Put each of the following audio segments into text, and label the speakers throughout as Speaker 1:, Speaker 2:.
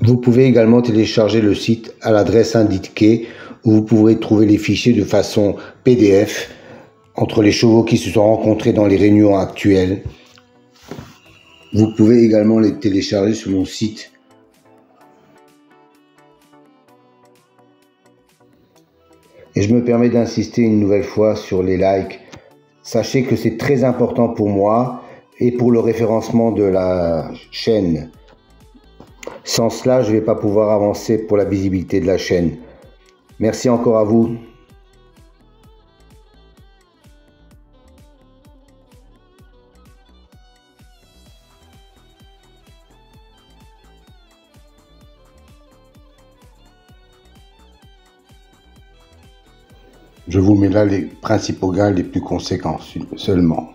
Speaker 1: Vous pouvez également télécharger le site à l'adresse indiquée où vous pourrez trouver les fichiers de façon PDF entre les chevaux qui se sont rencontrés dans les réunions actuelles. Vous pouvez également les télécharger sur mon site. Et je me permets d'insister une nouvelle fois sur les likes. Sachez que c'est très important pour moi et pour le référencement de la chaîne. Sans cela, je ne vais pas pouvoir avancer pour la visibilité de la chaîne. Merci encore à vous. Je vous mets là les principaux gains les plus conséquents seulement.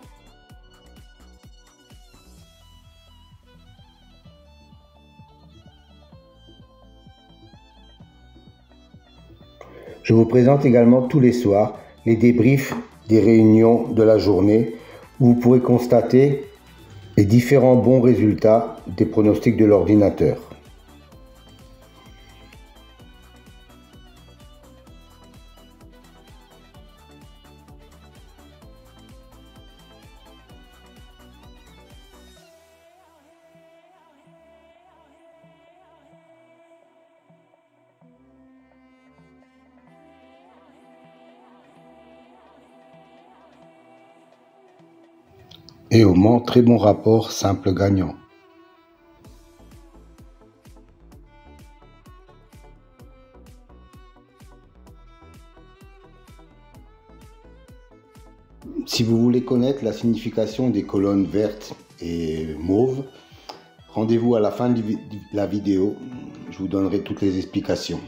Speaker 1: Je vous présente également tous les soirs les débriefs des réunions de la journée où vous pourrez constater les différents bons résultats des pronostics de l'ordinateur. Et au Mans, très bon rapport simple gagnant. Si vous voulez connaître la signification des colonnes vertes et mauves, rendez-vous à la fin de la vidéo, je vous donnerai toutes les explications.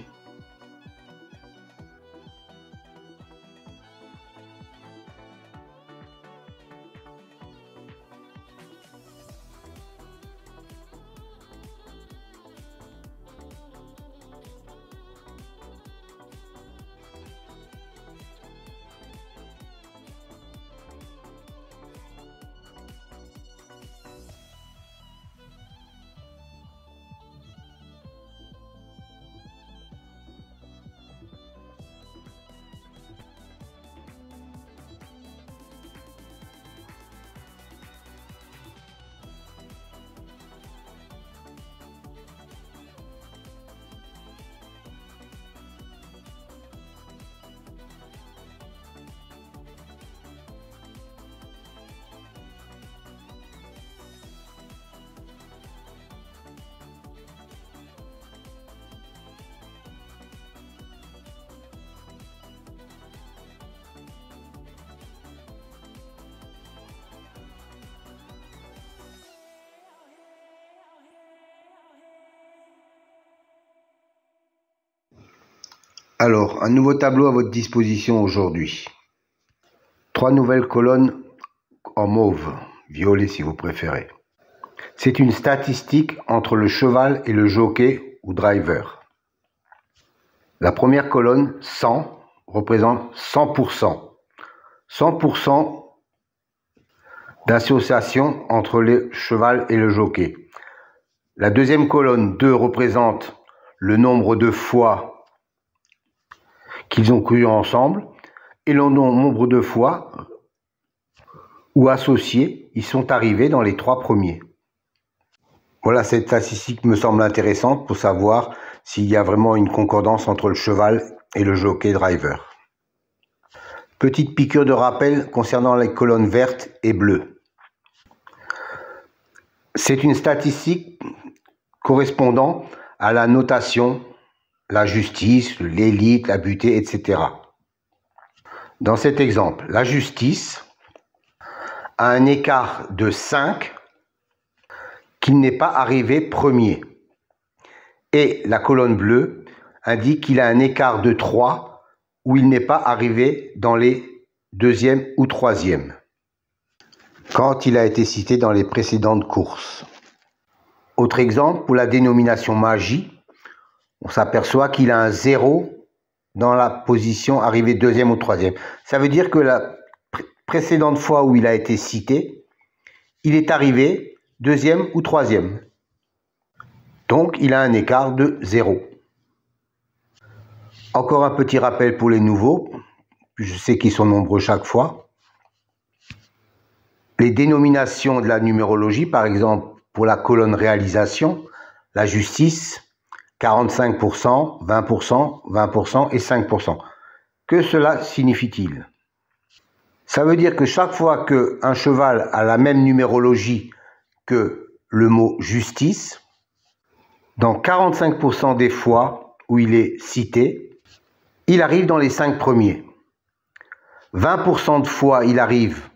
Speaker 1: Alors, un nouveau tableau à votre disposition aujourd'hui. 3 nouvelles colonnes en mauve, violet si vous préférez. C'est une statistique entre le cheval et le jockey ou driver. La première colonne, 100, représente 100%. 100% d'association entre le cheval et le jockey. La deuxième colonne, 2, représente le nombre de fois qu'ils ont couru ensemble et le nombre de fois où associés ils sont arrivés dans les 3 premiers. Voilà, cette statistique me semble intéressante pour savoir s'il y a vraiment une concordance entre le cheval et le jockey driver. Petite piqûre de rappel concernant les colonnes vertes et bleues. C'est une statistique correspondant à la notation, la justice, l'élite, la butée, etc. Dans cet exemple, la justice a un écart de 5 qu'il n'est pas arrivé premier. Et la colonne bleue indique qu'il a un écart de 3 où il n'est pas arrivé dans les 2e ou 3e, quand il a été cité dans les précédentes courses. Autre exemple, pour la dénomination magie, on s'aperçoit qu'il a un 0 dans la position arrivée 2e ou 3e. Ça veut dire que la précédente fois où il a été cité, il est arrivé 2e ou 3e. Donc, il a un écart de 0. Encore un petit rappel pour les nouveaux. Je sais qu'ils sont nombreux chaque fois. Les dénominations de la numérologie, par exemple, pour la colonne réalisation, la justice, 45%, 20%, 20% et 5%. Que cela signifie-t-il? Ça veut dire que chaque fois qu'un cheval a la même numérologie que le mot justice, dans 45% des fois où il est cité, il arrive dans les 5 premiers. 20% de fois, il arrive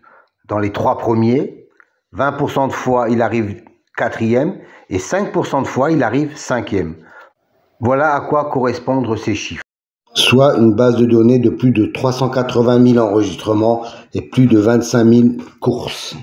Speaker 1: dans les 3 premiers. 20% de fois, il arrive 4e. Et 5% de fois, il arrive 5e. Voilà à quoi correspondent ces chiffres. Soit une base de données de plus de 380 000 enregistrements et plus de 25 000 courses.